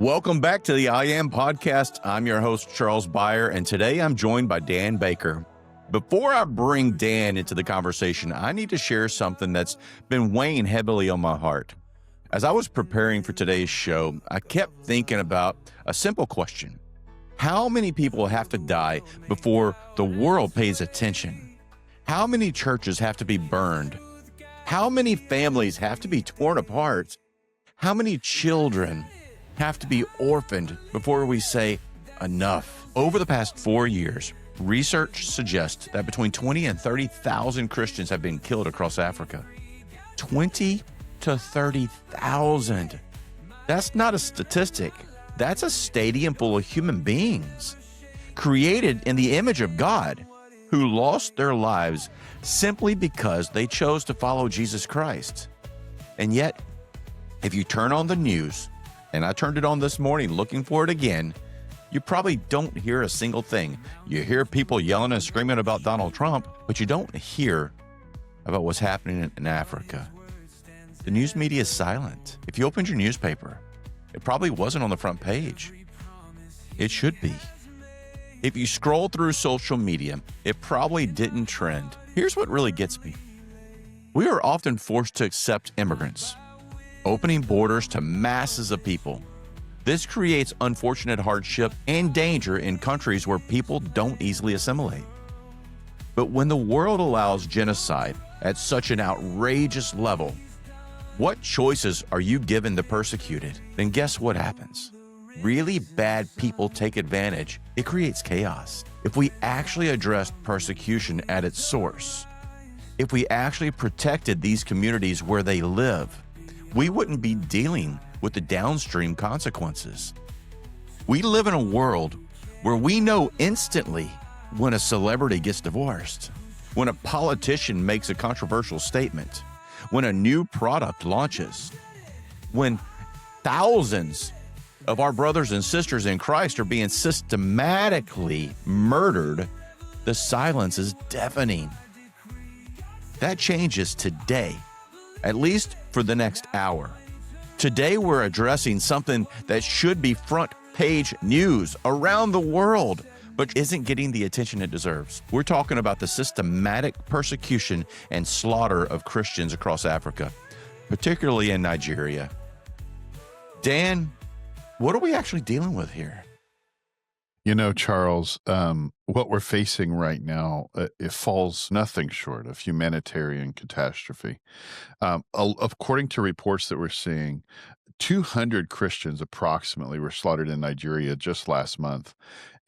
Welcome back to the I Am Podcast. I'm your host, Charles Beyer, and today I'm joined by Dan Baker. Before I bring Dan into the conversation, I need to share something that's been weighing heavily on my heart. As I was preparing for today's show, I kept thinking about a simple question. How many people have to die before the world pays attention? How many churches have to be burned? How many families have to be torn apart? How many children have to be orphaned before we say enough? Over the past 4 years, research suggests that between 20 and 30,000 Christians have been killed across Africa. 20 to 30,000. That's not a statistic. That's a stadium full of human beings created in the image of God who lost their lives simply because they chose to follow Jesus Christ. And yet, if you turn on the news, and I turned it on this morning looking for it again, you probably don't hear a single thing. You hear people yelling and screaming about Donald Trump, but you don't hear about what's happening in Africa. The news media is silent. If you opened your newspaper, it probably wasn't on the front page. It should be. If you scroll through social media, it probably didn't trend. Here's what really gets me. We are often forced to accept immigrants, opening borders to masses of people. This creates unfortunate hardship and danger in countries where people don't easily assimilate. But when the world allows genocide at such an outrageous level, what choices are you given the persecuted? Then guess what happens? Really bad people take advantage. It creates chaos. If we actually addressed persecution at its source, if we actually protected these communities where they live, we wouldn't be dealing with the downstream consequences. We live in a world where we know instantly when a celebrity gets divorced, when a politician makes a controversial statement, when a new product launches, when thousands of our brothers and sisters in Christ are being systematically murdered. The silence is deafening. That changes today, at least for the next hour. Today, we're addressing something that should be front page news around the world, but isn't getting the attention it deserves. We're talking about the systematic persecution and slaughter of Christians across Africa, particularly in Nigeria. Dan, what are we actually dealing with here? You know, Charles, what we're facing right now, it falls nothing short of humanitarian catastrophe. According to reports that we're seeing, 200 Christians approximately were slaughtered in Nigeria just last month.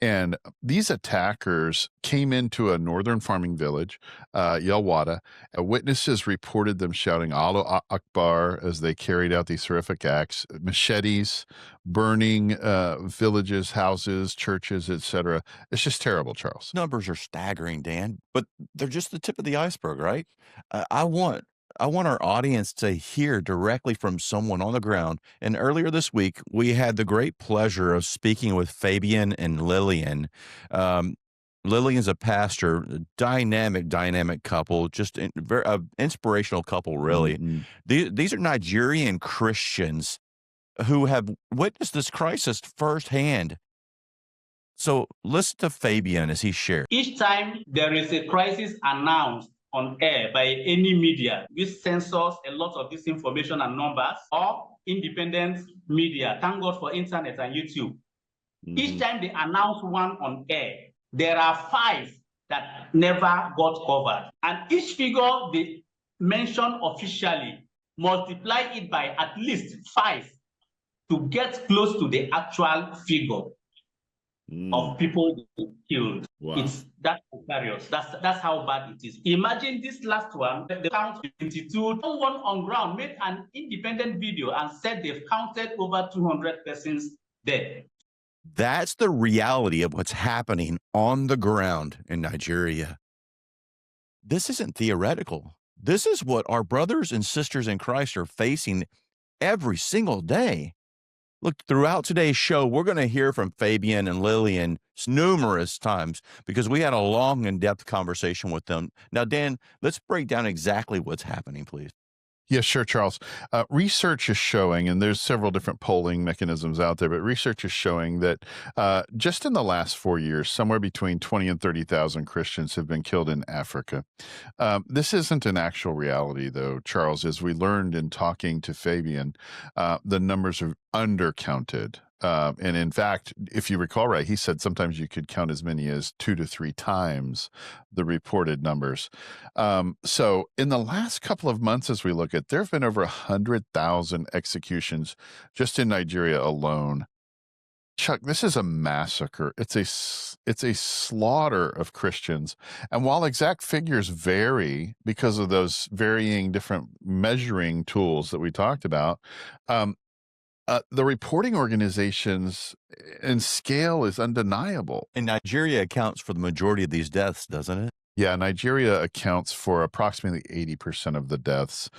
And these attackers came into a northern farming village, Yelwada. Witnesses reported them shouting Allah Akbar as they carried out these horrific acts, machetes, burning villages, houses, churches, etc. It's just terrible, Charles. Numbers are staggering, Dan, but they're just the tip of the iceberg, right? I want our audience to hear directly from someone on the ground. And earlier this week, we had the great pleasure of speaking with Fabian and Lillian. Lillian's a pastor, a dynamic couple, just very inspirational couple, really. Mm-hmm. These are Nigerian Christians who have witnessed this crisis firsthand. So listen to Fabian as he shared. Each time there is a crisis announced on air by any media, which censors a lot of this information and numbers, or independent media, thank God for internet and YouTube. Mm-hmm. Each time they announce one on air, there are 5 that never got covered. And each figure they mention officially, multiply it by at least 5 to get close to the actual figure of people killed. Wow. It's that precarious. That's how bad it is. Imagine this last one, the count 22. Someone on ground made an independent video and said they've counted over 200 persons dead. That's the reality of what's happening on the ground in Nigeria. This isn't theoretical. This is what our brothers and sisters in Christ are facing every single day. Look, throughout today's show, we're going to hear from Fabian and Lillian numerous times because we had a long and in-depth conversation with them. Now, Dan, let's break down exactly what's happening, please. Yeah, sure, Charles. Research is showing, and there's several different polling mechanisms out there, but research is showing that just in the last 4 years, somewhere between 20 and 30,000 Christians have been killed in Africa. This isn't an actual reality, though, Charles. As we learned in talking to Fabian, the numbers are undercounted. And in fact, if you recall right, he said sometimes you could count as many as 2 to 3 times the reported numbers. So in the last couple of months, as we look at, there have been over 100,000 executions just in Nigeria alone. Chuck, this is a massacre. It's a slaughter of Christians. And while exact figures vary because of those varying different measuring tools that we talked about, the reporting organizations and scale is undeniable. And Nigeria accounts for the majority of these deaths, doesn't it? Yeah, Nigeria accounts for approximately 80% of the deaths,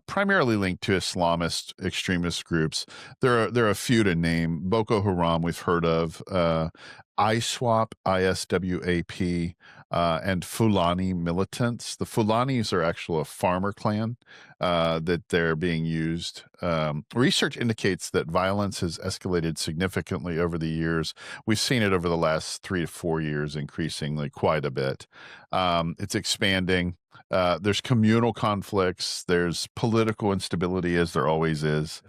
primarily linked to Islamist extremist groups. There are a few to name. Boko Haram, we've heard of, ISWAP, ISWAP, and Fulani militants. The Fulanis are actually a farmer clan that they're being used. Research indicates that violence has escalated significantly over the years. We've seen it over the last 3 to 4 years, increasingly quite a bit. It's expanding. There's communal conflicts. There's political instability, as there always is.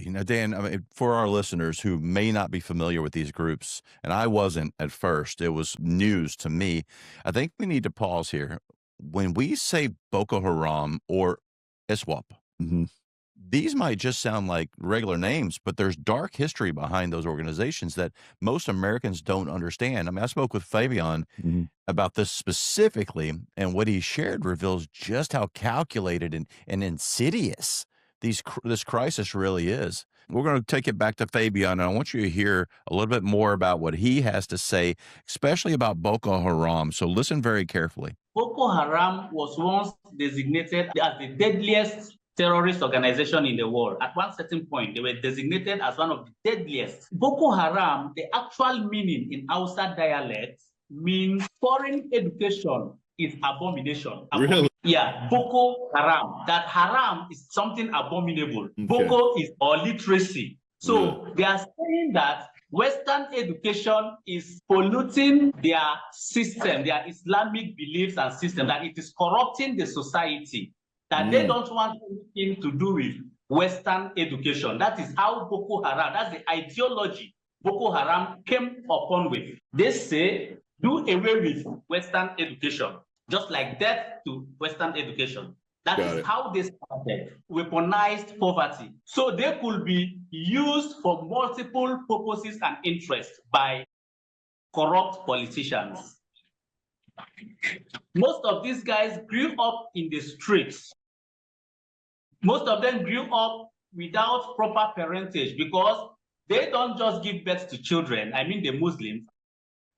Now, Dan, I mean, for our listeners who may not be familiar with these groups, and I wasn't at first, it was news to me. I think we need to pause here. When we say Boko Haram or ISWAP, these might just sound like regular names, but there's dark history behind those organizations that most Americans don't understand. I mean, I spoke with Fabian about this specifically, and what he shared reveals just how calculated and insidious this crisis really is. We're going to take it back to Fabian, and I want you to hear a little bit more about what he has to say, especially about Boko Haram. So listen very carefully. Boko Haram was once designated as the deadliest terrorist organization in the world. At one certain point, they were designated as one of the deadliest. Boko Haram, the actual meaning in Hausa dialect, means foreign education is abomination. Really? Yeah, Boko Haram. That haram is something abominable. Okay. Boko is illiteracy. So they are saying that Western education is polluting their system, their Islamic beliefs and system, that it is corrupting the society, that they don't want anything to do with Western education. That is how Boko Haram, that's the ideology Boko Haram came upon with. They say, do away with Western education, just like death to Western education. That is how they started, weaponized poverty. So they could be used for multiple purposes and interests by corrupt politicians. Most of these guys grew up in the streets. Most of them grew up without proper parentage because they don't just give birth to children. I mean, the Muslims.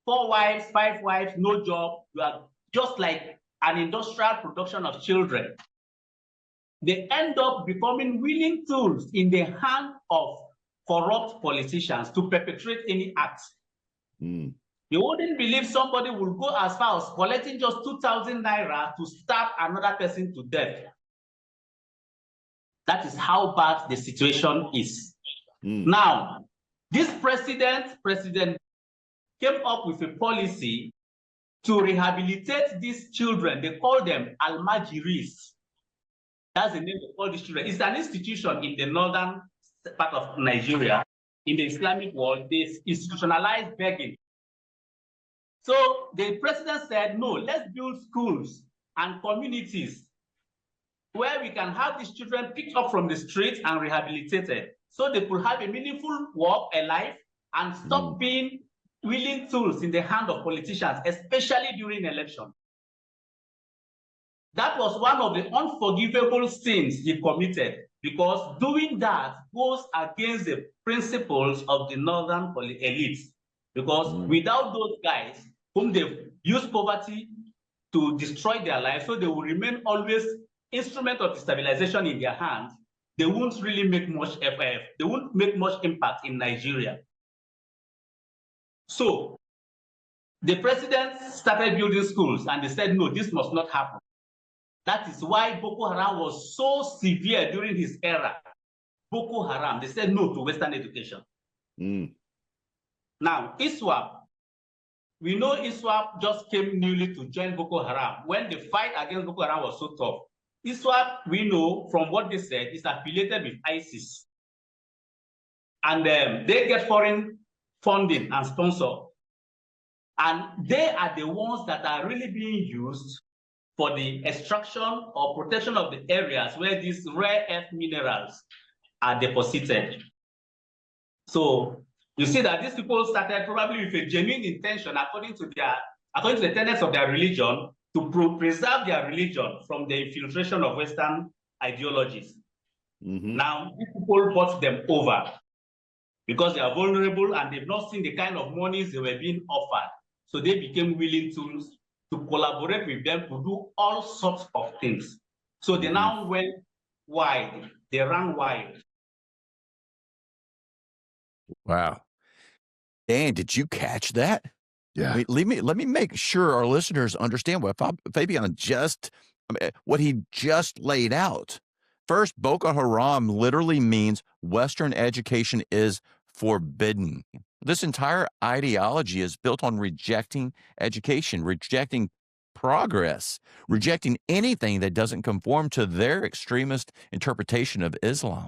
4 wives, 5 wives, no job. You are just like an industrial production of children. They end up becoming willing tools in the hand of corrupt politicians to perpetrate any act. You wouldn't believe somebody will go as far as collecting just 2,000 naira to stab another person to death. That is how bad the situation is. Now, this president came up with a policy to rehabilitate these children. They call them Almajiris. That's the name of all these children. It's an institution in the northern part of Nigeria. In the Islamic world, they institutionalize begging. So the president said, no, let's build schools and communities where we can have these children picked up from the streets and rehabilitated so they could have a meaningful work, a life, and stop being willing tools in the hand of politicians, especially during election. That was one of the unforgivable sins he committed, because doing that goes against the principles of the northern elites. Because without those guys, whom they've used poverty to destroy their lives, so they will remain always instrument of destabilization in their hands, they won't really make much effort. They won't make much impact in Nigeria. So the president started building schools and they said, no, this must not happen. That is why Boko Haram was so severe during his era. Boko Haram, they said no to Western education. Now, ISWAP, we know ISWAP just came newly to join Boko Haram when the fight against Boko Haram was so tough. ISWAP, we know from what they said, is affiliated with ISIS. And they get foreign funding and sponsor. And they are the ones that are really being used for the extraction or protection of the areas where these rare earth minerals are deposited. So you see that these people started probably with a genuine intention, according to the tenets of their religion, to preserve their religion from the infiltration of Western ideologies. Now, these people bought them over because they are vulnerable and they've not seen the kind of monies they were being offered. So they became willing to collaborate with them to do all sorts of things. So they now went wide. They ran wide. Wow. Dan, did you catch that? Yeah. I mean, let me make sure our listeners understand what Fabian what he just laid out. First, Boko Haram literally means Western education is forbidden. This entire ideology is built on rejecting education, rejecting progress, rejecting anything that doesn't conform to their extremist interpretation of Islam.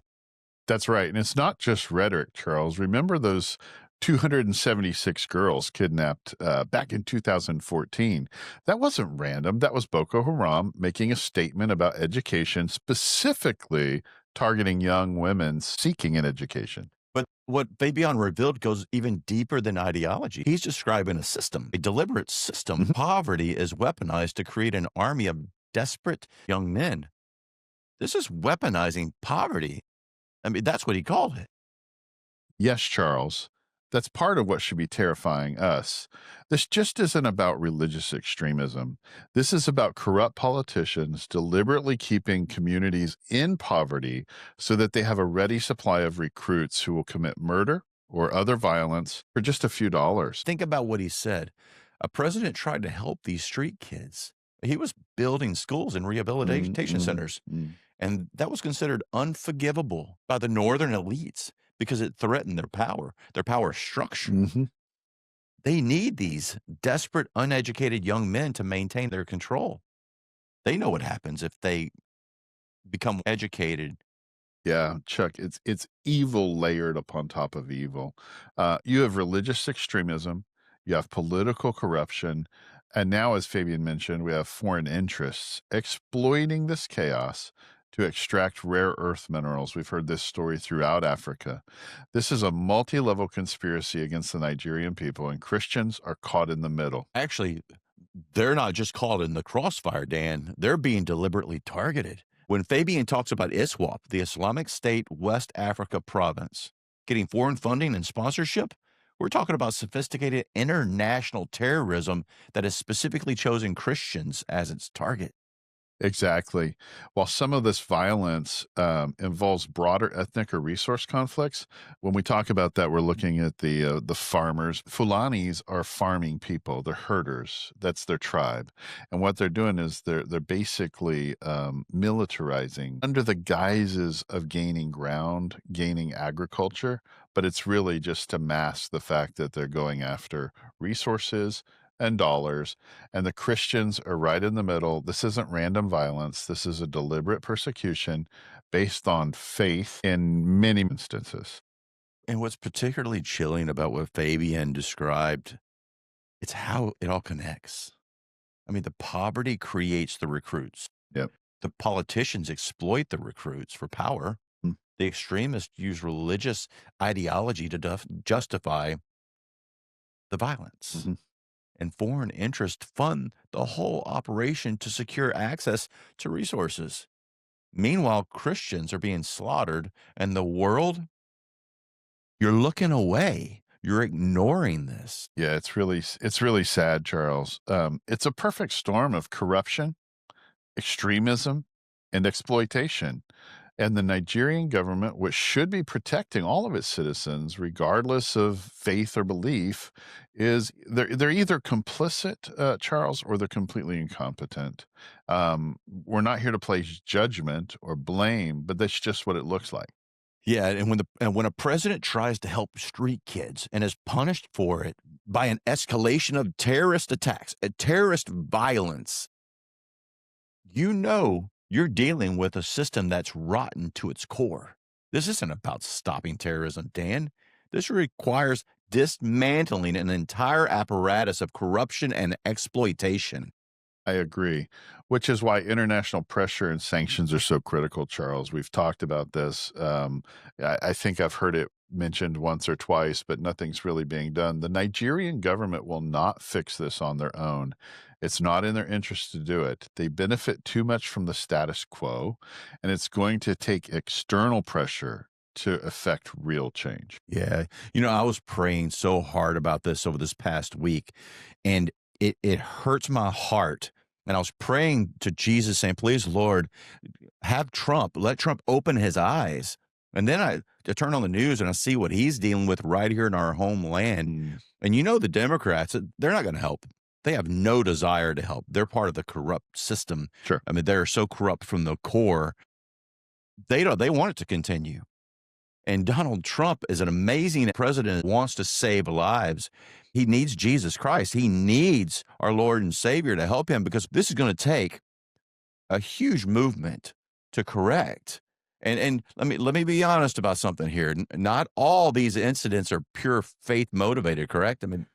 That's right. And it's not just rhetoric, Charles. Remember those 276 girls kidnapped back in 2014. That wasn't random. That was Boko Haram making a statement about education, specifically targeting young women seeking an education. But what Fabian revealed goes even deeper than ideology. He's describing a system, a deliberate system. Poverty is weaponized to create an army of desperate young men. This is weaponizing poverty. I mean, that's what he called it. Yes, Charles. That's part of what should be terrifying us. This just isn't about religious extremism. This is about corrupt politicians deliberately keeping communities in poverty so that they have a ready supply of recruits who will commit murder or other violence for just a few dollars. Think about what he said. A president tried to help these street kids. He was building schools and rehabilitation centers. And that was considered unforgivable by the northern elites because it threatened their power structure. They need these desperate, uneducated young men to maintain their control. They know what happens if they become educated. Yeah, Chuck, it's evil layered upon top of evil. You have religious extremism, you have political corruption, and now, as Fabian mentioned, we have foreign interests exploiting this chaos to extract rare earth minerals. We've heard this story throughout Africa. This is a multi-level conspiracy against the Nigerian people, and Christians are caught in the middle. Actually, they're not just caught in the crossfire, Dan. They're being deliberately targeted. When Fabian talks about ISWAP, the Islamic State West Africa province, getting foreign funding and sponsorship, we're talking about sophisticated international terrorism that has specifically chosen Christians as its target. Exactly. While some of this violence involves broader ethnic or resource conflicts, when we talk about that, we're looking at the farmers. Fulanis are farming people. They're herders. That's their tribe. And what they're doing is they're basically militarizing under the guises of gaining ground, gaining agriculture. But it's really just to mask the fact that they're going after resources and dollars, and the Christians are right in the middle. This isn't random violence. This is a deliberate persecution based on faith in many instances. And what's particularly chilling about what Fabian described, it's how it all connects. I mean, the poverty creates the recruits. Yep. The politicians exploit the recruits for power. The extremists use religious ideology to justify the violence. And foreign interests fund the whole operation to secure access to resources. Meanwhile, Christians are being slaughtered, and the world, you're looking away. You're ignoring this. Yeah, it's really sad, Charles. It's a perfect storm of corruption, extremism, and exploitation. And the Nigerian government, which should be protecting all of its citizens, regardless of faith or belief, is they're either complicit, Charles, or they're completely incompetent. We're not here to place judgment or blame, but that's just what it looks like. Yeah, and when a president tries to help street kids and is punished for it by an escalation of terrorist attacks, terrorist violence, you know you're dealing with a system that's rotten to its core. This isn't about stopping terrorism, Dan. This requires dismantling an entire apparatus of corruption and exploitation. I agree, which is why international pressure and sanctions are so critical, Charles. We've talked about this. I think I've heard it mentioned once or twice, but nothing's really being done. The Nigerian government will not fix this on their own. It's not in their interest to do it. They benefit too much from the status quo, and it's going to take external pressure to affect real change. Yeah. I was praying so hard about this over this past week, and it hurts my heart. And I was praying to Jesus saying, please, Lord, let Trump open his eyes. And then I turn on the news and I see what he's dealing with right here in our homeland. And the Democrats, they're not going to help. They have no desire to help. They're part of the corrupt system. Sure. I mean, they're so corrupt from the core. They want it to continue. And Donald Trump is an amazing president, wants to save lives. He needs Jesus Christ. He needs our Lord and Savior to help him, because this is going to take a huge movement to correct. And let me be honest about something here. Not all these incidents are pure faith motivated, correct? I mean,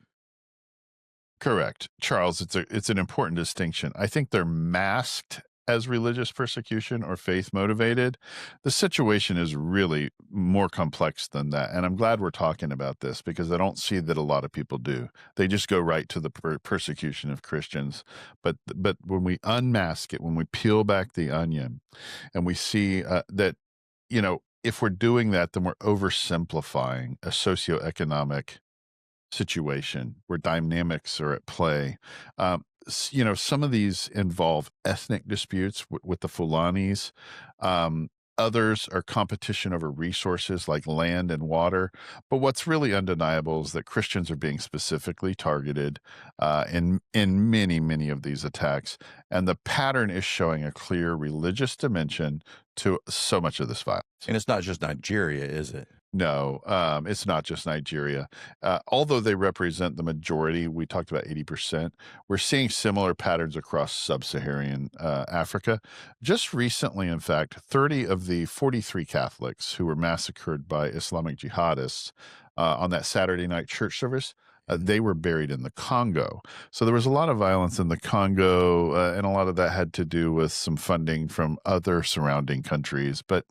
correct, Charles. It's an important distinction. I think they're masked as religious persecution or faith motivated. The situation is really more complex than that. And I'm glad we're talking about this, because I don't see that a lot of people do. They just go right to the persecution of Christians. But when we unmask it, when we peel back the onion and we see that, if we're doing that, then we're oversimplifying a socioeconomic situation where dynamics are at play. Some of these involve ethnic disputes with the Fulanis. Others are competition over resources like land and water. But what's really undeniable is that Christians are being specifically targeted in many, many of these attacks. And the pattern is showing a clear religious dimension to so much of this violence. And it's not just Nigeria, is it? No, it's not just Nigeria. Although they represent the majority, we talked about 80%, we're seeing similar patterns across sub-Saharan Africa. Just recently, in fact, 30 of the 43 Catholics who were massacred by Islamic jihadists on that Saturday night church service, they were buried in the Congo. So there was a lot of violence in the Congo, and a lot of that had to do with some funding from other surrounding countries, but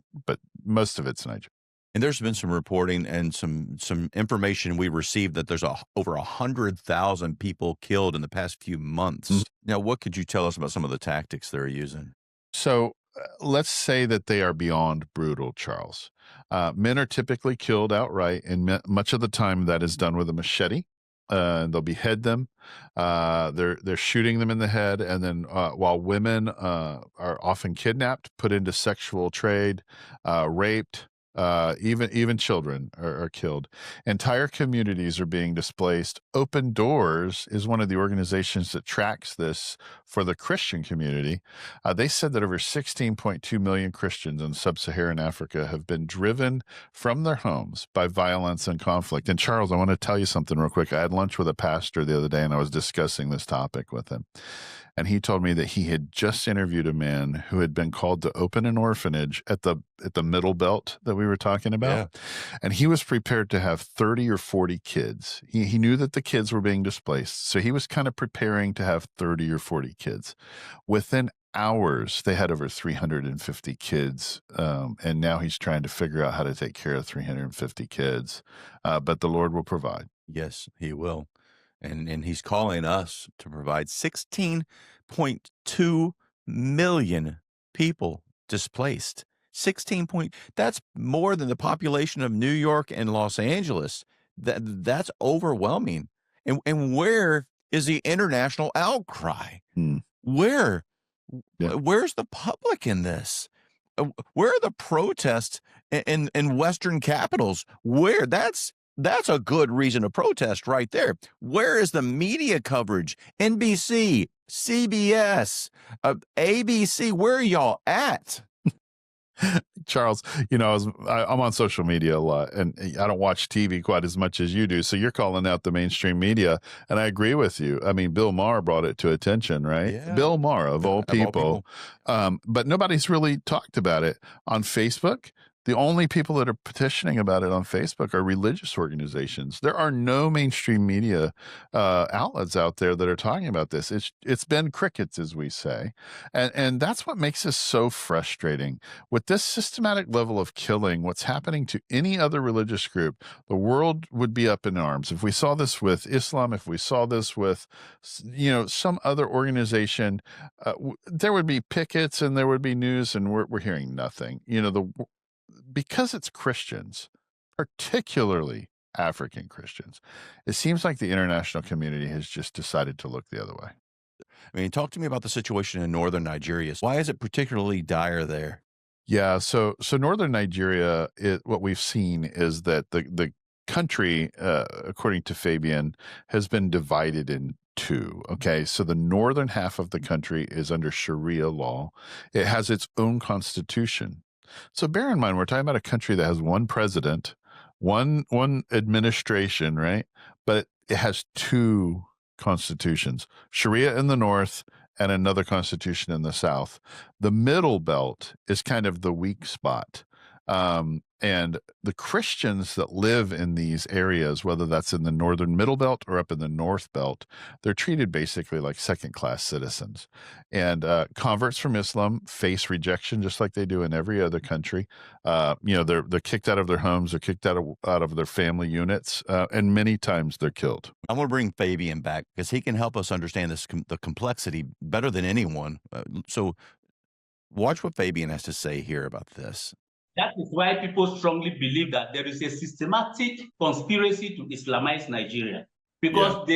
most of it's Nigeria. And there's been some reporting and some information we received that there's over 100,000 people killed in the past few months. Mm-hmm. Now, what could you tell us about some of the tactics they're using? So let's say that they are beyond brutal, Charles. Men are typically killed outright, and much of the time that is done with a machete. They'll behead them. They're shooting them in the head, and then while women are often kidnapped, put into sexual trade, raped. Even children are killed. Entire communities are being displaced. Open Doors is one of the organizations that tracks this for the Christian community. They said that over 16.2 million Christians in sub-Saharan Africa have been driven from their homes by violence and conflict. And Charles, I want to tell you something real quick. I had lunch with a pastor the other day, and I was discussing this topic with him. And he told me that he had just interviewed a man who had been called to open an orphanage at the Middle Belt that we were talking about. Yeah. And he was prepared to have 30 or 40 kids. He knew that the kids were being displaced. So he was kind of preparing to have 30 or 40 kids. Within hours, they had over 350 kids. And now he's trying to figure out how to take care of 350 kids. But the Lord will provide. Yes, he will. And he's calling us to provide 16.2 million people displaced. That's more than the population of New York and Los Angeles. That's overwhelming. And where is the international outcry? Where's the public in this? Where are the protests in Western capitals? Where that's a good reason to protest right there. Where is the media coverage? NBC, CBS, ABC. Where are y'all at? Charles, I'm on social media a lot, and I don't watch TV quite as much as you do. So you're calling out the mainstream media, and I agree with you. I mean, Bill Maher brought it to attention, right? Yeah. Bill Maher, of all people. But nobody's really talked about it on Facebook. The only people that are petitioning about it on Facebook are religious organizations. There are no mainstream media outlets out there that are talking about this. It's been crickets, as we say, and that's what makes this so frustrating. With this systematic level of killing, what's happening to any other religious group, the world would be up in arms. If we saw this with Islam, if we saw this with, some other organization, there would be pickets and there would be news, and we're hearing nothing. Because it's Christians, particularly African Christians, it seems like the international community has just decided to look the other way. I mean, talk to me about the situation in northern Nigeria. Why is it particularly dire there? Yeah, so northern Nigeria, what we've seen is that the country, according to Fabian, has been divided in two. Okay, so the northern half of the country is under Sharia law. It has its own constitution. So bear in mind, we're talking about a country that has one president, one administration, right? But it has two constitutions, Sharia in the north and another constitution in the south. The middle belt is kind of the weak spot. And the Christians that live in these areas, whether that's in the northern middle belt or up in the north belt, they're treated basically like second-class citizens. And converts from Islam face rejection just like they do in every other country. They're kicked out of their homes, they're kicked out of their family units, and many times they're killed. I'm going to bring Fabian back because he can help us understand the complexity better than anyone. So watch what Fabian has to say here about this. That is why people strongly believe that there is a systematic conspiracy to Islamize Nigeria, because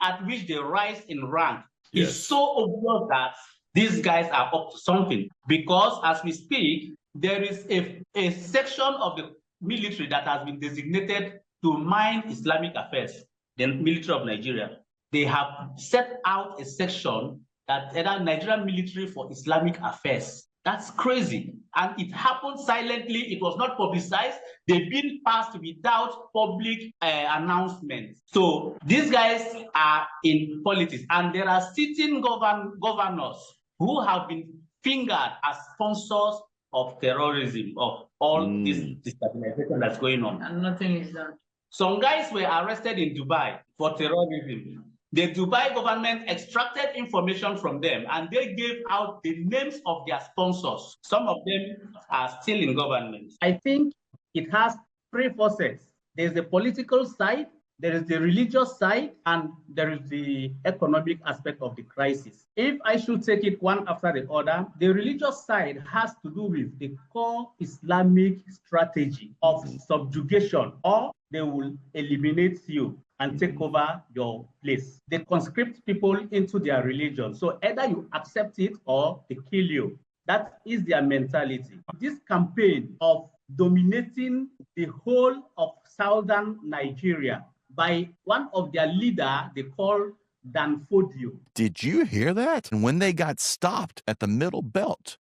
at which they rise in rank is so obvious that these guys are up to something. Because as we speak, there is a section of the military that has been designated to mind Islamic affairs, the military of Nigeria. They have set out a section that either Nigerian military for Islamic affairs. That's crazy. And it happened silently. It was not publicized. They've been passed without public announcement. So these guys are in politics. And there are sitting governors who have been fingered as sponsors of terrorism, of all this destabilization that's going on. And nothing is done. Some guys were arrested in Dubai for terrorism. The Dubai government extracted information from them and they gave out the names of their sponsors. Some of them are still in government. I think it has three forces. There's the political side, there is the religious side, and there is the economic aspect of the crisis. If I should take it one after the other, the religious side has to do with the core Islamic strategy of subjugation, or they will eliminate you and take over your place. They conscript people into their religion. So either you accept it or they kill you. That is their mentality. This campaign of dominating the whole of southern Nigeria by one of their leader, they call Danfodio. Did you hear that? And when they got stopped at the middle belt,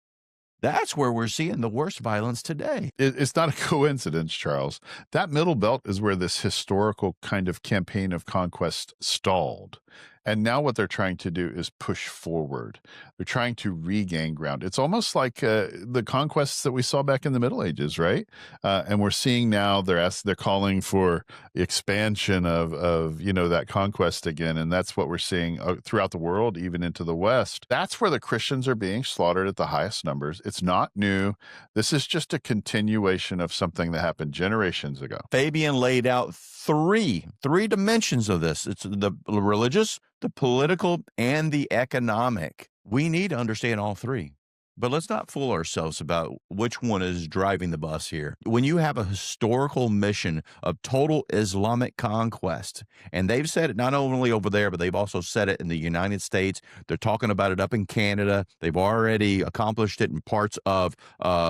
that's where we're seeing the worst violence today. It's not a coincidence, Charles. That middle belt is where this historical kind of campaign of conquest stalled. And now what they're trying to do is push forward. They're trying to regain ground. It's almost like the conquests that we saw back in the Middle Ages, right? And we're seeing now they're calling for expansion of that conquest again. And that's what we're seeing throughout the world, even into the West. That's where the Christians are being slaughtered at the highest numbers. It's not new. This is just a continuation of something that happened generations ago. Fabian laid out three dimensions of this. It's the religious, the political, and the economic. We need to understand all three. But let's not fool ourselves about which one is driving the bus here. When you have a historical mission of total Islamic conquest, and they've said it not only over there, but they've also said it in the United States. They're talking about it up in Canada. They've already accomplished it in parts of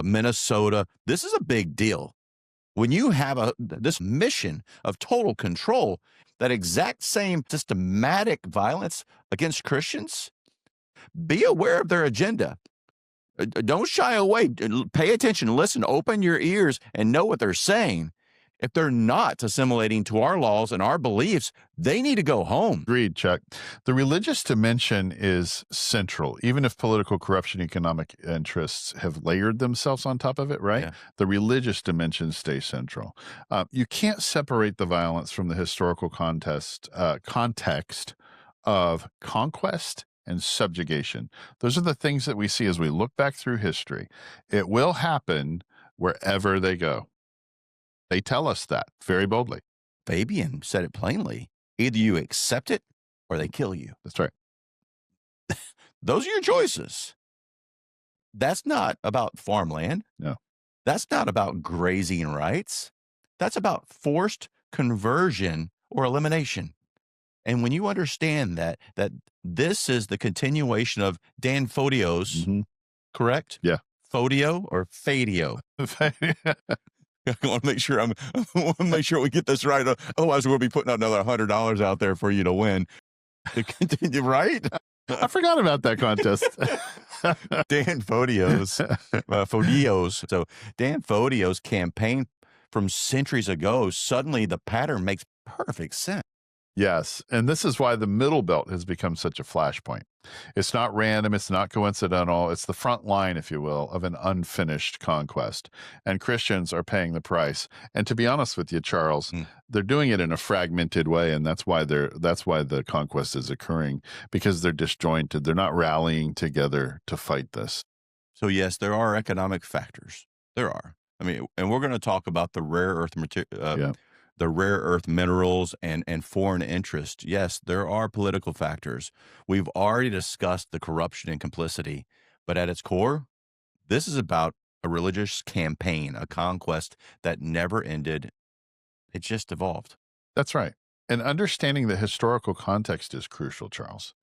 Minnesota. This is a big deal. When you have this mission of total control, that exact same systematic violence against Christians, be aware of their agenda. Don't shy away. Pay attention, listen, open your ears, and know what they're saying. If they're not assimilating to our laws and our beliefs, they need to go home. Agreed, Chuck. The religious dimension is central, even if political corruption, economic interests have layered themselves on top of it, right? Yeah. The religious dimension stays central. You can't separate the violence from the historical context of conquest and subjugation. Those are the things that we see as we look back through history. It will happen wherever they go. They tell us that very boldly. Fabian said it plainly. Either you accept it or they kill you. That's right. Those are your choices. That's not about farmland. No. That's not about grazing rights. That's about forced conversion or elimination. And when you understand that this is the continuation of Dan Fodio's, correct? Yeah. Fodio or Fadio? I want to make sure we get this right. Otherwise, we'll be putting another $100 out there for you to win. To continue, right? I forgot about that contest. Dan Fodio's. So Dan Fodio's campaign from centuries ago, suddenly the pattern makes perfect sense. Yes, and this is why the Middle Belt has become such a flashpoint. It's not random, it's not coincidental, it's the front line, if you will, of an unfinished conquest. And Christians are paying the price. And to be honest with you, Charles, they're doing it in a fragmented way, and that's why the conquest is occurring, because they're disjointed. They're not rallying together to fight this. So yes, there are economic factors. There are. I mean, and we're going to talk about the rare earth material. The rare earth minerals and foreign interest. Yes, there are political factors. We've already discussed the corruption and complicity, but at its core, this is about a religious campaign, a conquest that never ended. It just evolved. That's right. And understanding the historical context is crucial, Charles,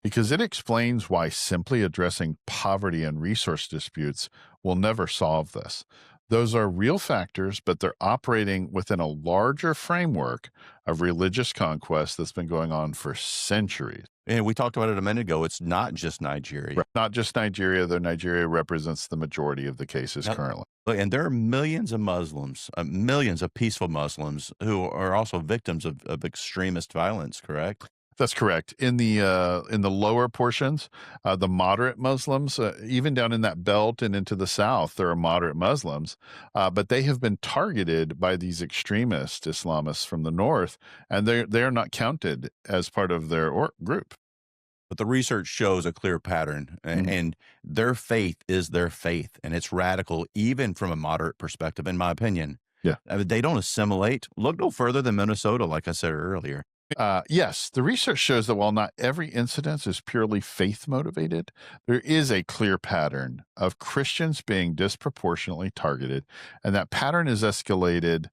because it explains why simply addressing poverty and resource disputes will never solve this. Those are real factors, but they're operating within a larger framework of religious conquest that's been going on for centuries. And we talked about it a minute ago. It's not just Nigeria. Right. Not just Nigeria, though Nigeria represents the majority of the cases currently. And there are millions of Muslims, millions of peaceful Muslims who are also victims of extremist violence, correct? That's correct. In the lower portions, the moderate Muslims, even down in that belt and into the south, there are moderate Muslims, but they have been targeted by these extremist Islamists from the north, and they are not counted as part of their group. But the research shows a clear pattern, and their faith is their faith, and it's radical, even from a moderate perspective, in my opinion. Yeah, I mean, they don't assimilate. Look no further than Minnesota, like I said earlier. Yes, the research shows that while not every incident is purely faith motivated, there is a clear pattern of Christians being disproportionately targeted, and that pattern is escalated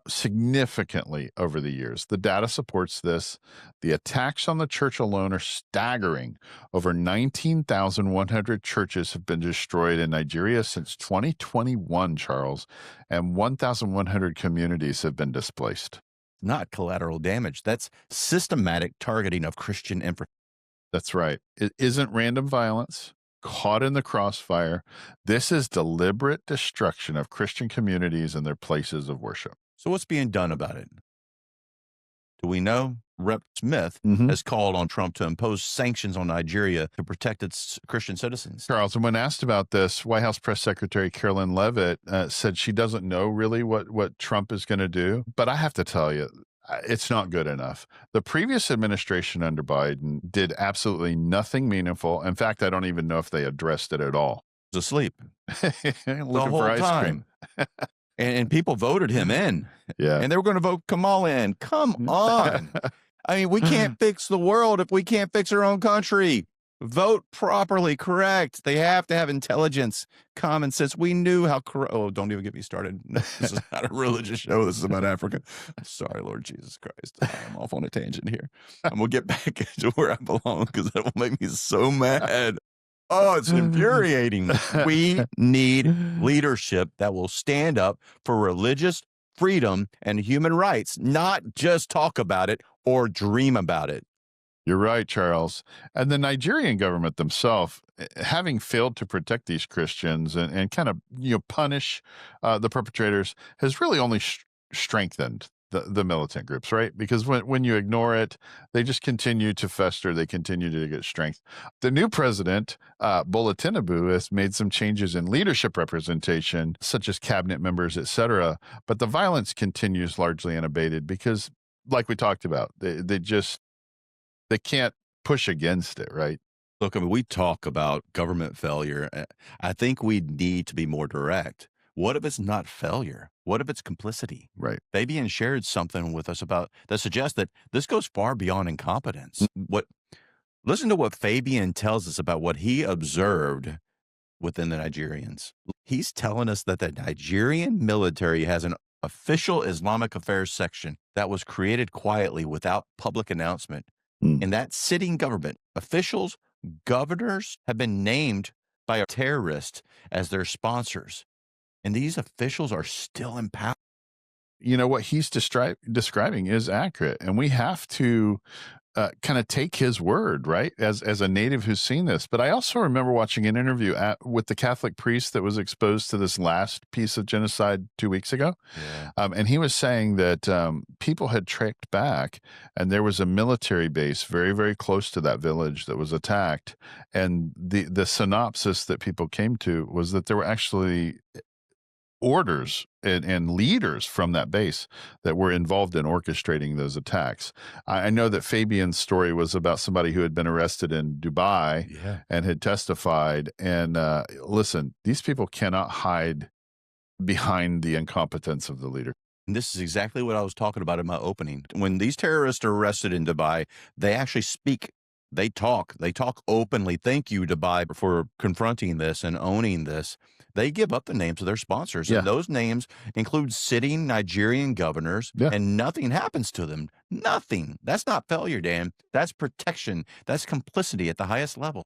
significantly over the years. The data supports this. The attacks on the church alone are staggering. Over 19,100 churches have been destroyed in Nigeria since 2021, Charles, and 1,100 communities have been displaced. Not collateral damage. That's systematic targeting of Christian infrastructure. That's right. It isn't random violence caught in the crossfire. This is deliberate destruction of Christian communities and their places of worship. So what's being done about it? Do we know? Rep. Smith has called on Trump to impose sanctions on Nigeria to protect its Christian citizens. Charles, and when asked about this, White House Press Secretary Carolyn Leavitt said she doesn't know really what Trump is going to do. But I have to tell you, it's not good enough. The previous administration under Biden did absolutely nothing meaningful. In fact, I don't even know if they addressed it at all. He was asleep Looking for ice cream. And people voted him in. Yeah. And they were going to vote Kamal in. Come on. I mean, we can't fix the world if we can't fix our own country. Vote properly, correct. They have to have intelligence, common sense. We knew how oh, don't even get me started. This is not a religious show. This is about Africa. Sorry, Lord Jesus Christ. I'm off on a tangent here. And we'll get back into where I belong because that will make me so mad. Oh, it's infuriating. We need leadership that will stand up for religious freedom and human rights, not just talk about it or dream about it. You're right, Charles. And the Nigerian government themselves, having failed to protect these Christians and kind of punish the perpetrators, has really only strengthened the militant groups, right? Because when you ignore it, they just continue to fester. They continue to get strength. The new president, Bola Tinubu, has made some changes in leadership representation, such as cabinet members, et cetera. But the violence continues largely unabated because, like we talked about, they can't push against it, right? Look, I mean, we talk about government failure. I think we need to be more direct. What if it's not failure? What if it's complicity? Right. Fabian shared something with us about that suggests that this goes far beyond incompetence. Listen to what Fabian tells us about what he observed within the Nigerians. He's telling us that the Nigerian military has an official Islamic affairs section that was created quietly without public announcement. In that sitting government, officials, governors have been named by a terrorist as their sponsors. And these officials are still in power. What he's describing is accurate. And we have to kind of take his word, right? As a native who's seen this. But I also remember watching an interview with the Catholic priest that was exposed to this last piece of genocide 2 weeks ago. Yeah. And he was saying that people had trekked back and there was a military base very, very close to that village that was attacked. And the synopsis that people came to was that there were actually orders and leaders from that base that were involved in orchestrating those attacks. I know that Fabian's story was about somebody who had been arrested in Dubai and had testified. And listen, these people cannot hide behind the incompetence of the leader. And this is exactly what I was talking about in my opening. When these terrorists are arrested in Dubai, they actually speak. They talk openly. Thank you, Dubai, for confronting this and owning this. They give up the names of their sponsors. Yeah. And those names include sitting Nigerian governors, and nothing happens to them. Nothing. That's not failure, Dan. That's protection. That's complicity at the highest level.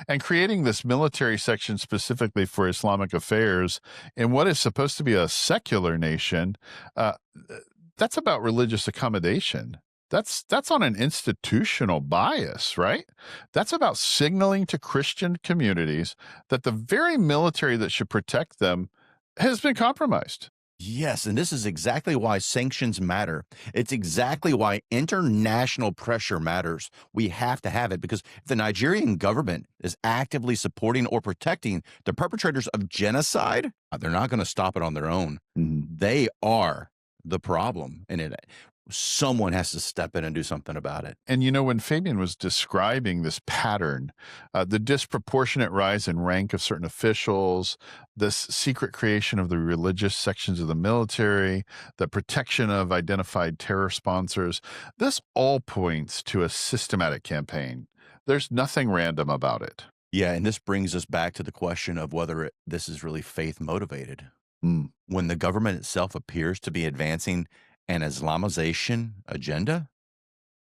And creating this military section specifically for Islamic affairs in what is supposed to be a secular nation, that's about religious accommodation. That's on an institutional bias, right? That's about signaling to Christian communities that the very military that should protect them has been compromised. Yes, and this is exactly why sanctions matter. It's exactly why international pressure matters. We have to have it because if the Nigerian government is actively supporting or protecting the perpetrators of genocide, they're not going to stop it on their own. They are the problem in it. Someone has to step in and do something about it. And when Fabian was describing this pattern, the disproportionate rise in rank of certain officials, this secret creation of the religious sections of the military, the protection of identified terror sponsors, this all points to a systematic campaign. There's nothing random about it. Yeah, and this brings us back to the question of whether this is really faith motivated. When the government itself appears to be advancing an Islamization agenda,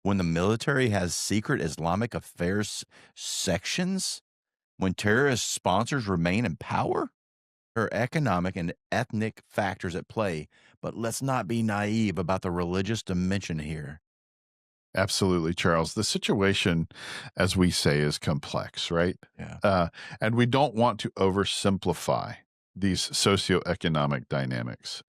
when the military has secret Islamic affairs sections, when terrorist sponsors remain in power, there are economic and ethnic factors at play. But let's not be naive about the religious dimension here. Absolutely, Charles. The situation, as we say, is complex, right? Yeah. And we don't want to oversimplify these socioeconomic dynamics.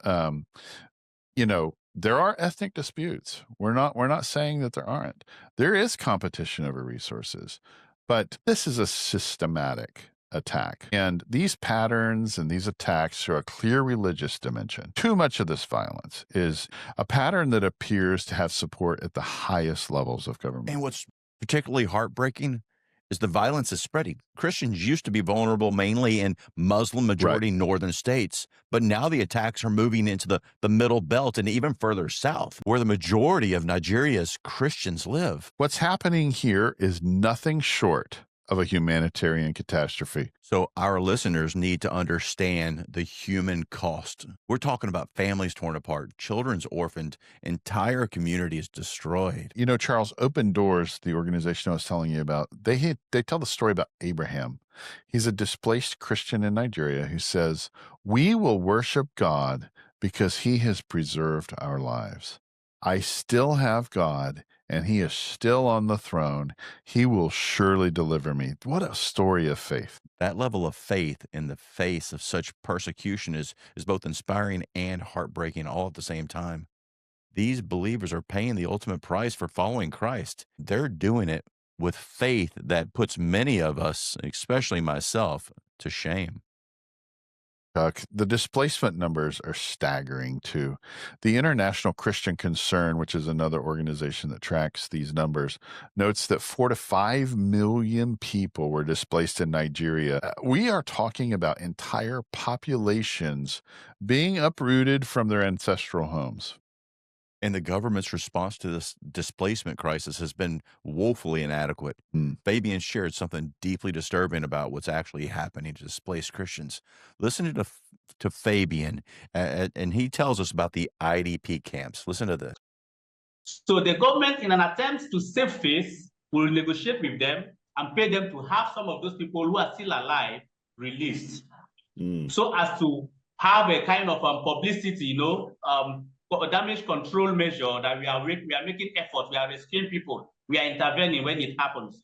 There are ethnic disputes. We're not saying that there aren't. There is competition over resources, but this is a systematic attack. And these patterns and these attacks show a clear religious dimension. Too much of this violence is a pattern that appears to have support at the highest levels of government. And what's particularly heartbreaking is the violence is spreading. Christians used to be vulnerable mainly in Muslim-majority northern states, but now the attacks are moving into the middle belt and even further south, where the majority of Nigeria's Christians live. What's happening here is nothing short of a humanitarian catastrophe. So our listeners need to understand the human cost. We're talking about families torn apart, children's orphaned, entire communities destroyed. You know, Charles, Open Doors, the organization I was telling you about, they tell the story about Abraham. He's a displaced Christian in Nigeria who says, "We will worship God because he has preserved our lives. I still have God, and he is still on the throne. He will surely deliver me." What a story of faith. That level of faith in the face of such persecution is both inspiring and heartbreaking all at the same time. These believers are paying the ultimate price for following Christ. They're doing it with faith that puts many of us, especially myself, to shame. Chuck, the displacement numbers are staggering too. The International Christian Concern, which is another organization that tracks these numbers, notes that 4 to 5 million people were displaced in Nigeria. We are talking about entire populations being uprooted from their ancestral homes. And the government's response to this displacement crisis has been woefully inadequate. Hmm. Fabian shared something deeply disturbing about what's actually happening to displaced Christians. Listen to Fabian, and he tells us about the IDP camps. Listen to this. So the government, in an attempt to save face, will negotiate with them and pay them to have some of those people who are still alive released, so as to have a kind of publicity, damage control measure that we are making effort, we are rescuing people, we are intervening when it happens.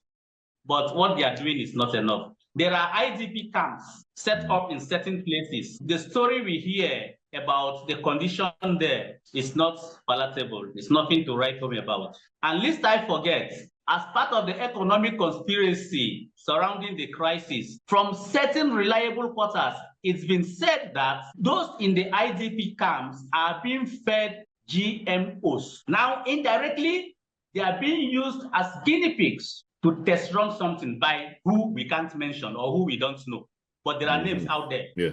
But what they are doing is not enough. There are IDP camps set up in certain places. The story we hear about the condition there is not palatable. It's nothing to write home about. And lest I forget, as part of the economic conspiracy surrounding the crisis, from certain reliable quarters, it's been said that those in the IDP camps are being fed GMOs. Now, indirectly, they are being used as guinea pigs to test run something by who we can't mention or who we don't know. But there are names out there. Yeah.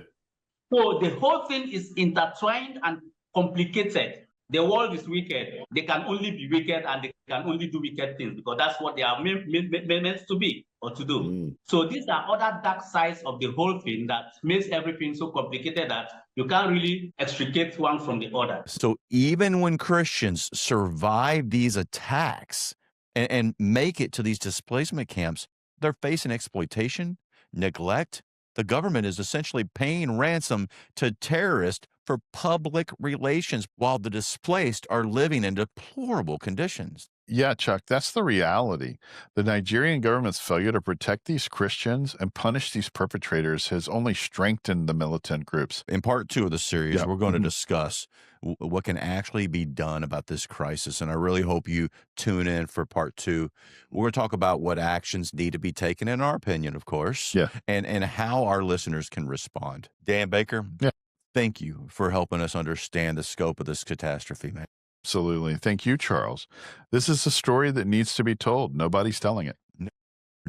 So the whole thing is intertwined and complicated. The world is wicked. They can only be wicked and they can only do wicked things because that's what they are meant to be or to do. So these are other dark sides of the whole thing that makes everything so complicated that you can't really extricate one from the other. So even when Christians survive these attacks and make it to these displacement camps, they're facing exploitation, neglect. The government is essentially paying ransom to terrorists for public relations while the displaced are living in deplorable conditions. Yeah, Chuck, that's the reality. The Nigerian government's failure to protect these Christians and punish these perpetrators has only strengthened the militant groups. In part 2 of the series, Yeah. we're going to discuss what can actually be done about this crisis. And I really hope you tune in for part 2. We're going to talk about what actions need to be taken, in our opinion, of course, Yeah. and how our listeners can respond. Dan Baker, Yeah. Thank you for helping us understand the scope of this catastrophe, man. Absolutely. Thank you, Charles. This is a story that needs to be told. Nobody's telling it.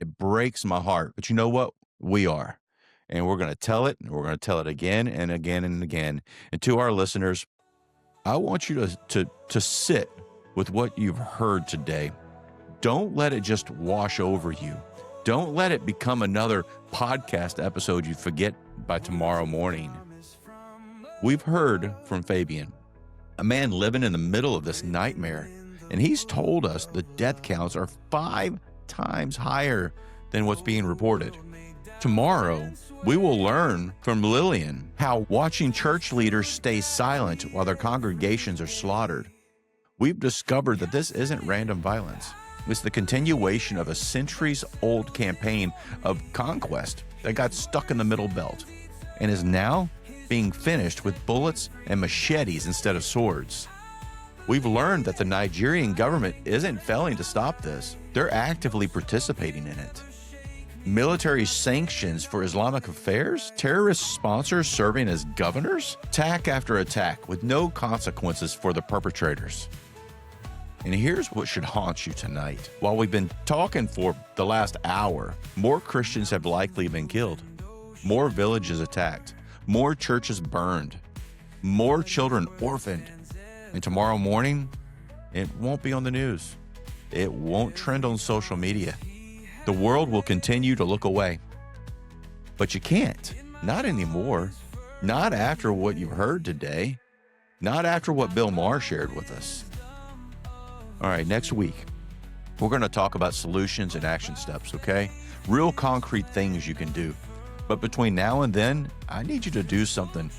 It breaks my heart. But you know what? We are. And we're going to tell it, and we're going to tell it again and again and again. And to our listeners, I want you to sit with what you've heard today. Don't let it just wash over you. Don't let it become another podcast episode you forget by tomorrow morning. We've heard from Fabian, a man living in the middle of this nightmare, and he's told us the death counts are 5 times higher than what's being reported. Tomorrow, we will learn from Lillian how watching church leaders stay silent while their congregations are slaughtered. We've discovered that this isn't random violence. It's the continuation of a centuries-old campaign of conquest that got stuck in the Middle Belt and is now being finished with bullets and machetes instead of swords. We've learned that the Nigerian government isn't failing to stop this. They're actively participating in it. Military sanctions for Islamic affairs, terrorist sponsors serving as governors, attack after attack with no consequences for the perpetrators. And here's what should haunt you tonight. While we've been talking for the last hour, more Christians have likely been killed, more villages attacked, more churches burned, more children orphaned. And tomorrow morning, it won't be on the news. It won't trend on social media. the world will continue to look away. But you can't. Not anymore. Not after what you've heard today. Not after what Bill Maher shared with us. All right, next week, we're going to talk about solutions and action steps, okay? Real concrete things you can do. But between now and then, I need you to do something.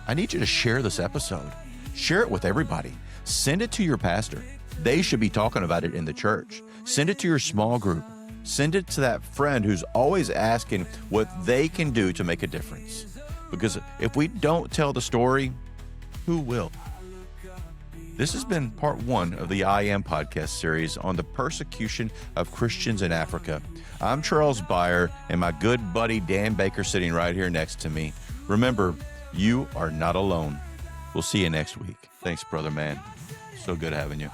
I need you to share this episode. Share it with everybody. Send it to your pastor. They should be talking about it in the church. Send it to your small group. Send it to that friend who's always asking what they can do to make a difference. Because if we don't tell the story, who will? This has been part 1 of the I Am podcast series on the persecution of Christians in Africa. I'm Charles Beyer, and my good buddy Dan Baker sitting right here next to me. Remember, you are not alone. We'll see you next week. Thanks, brother man. So good having you.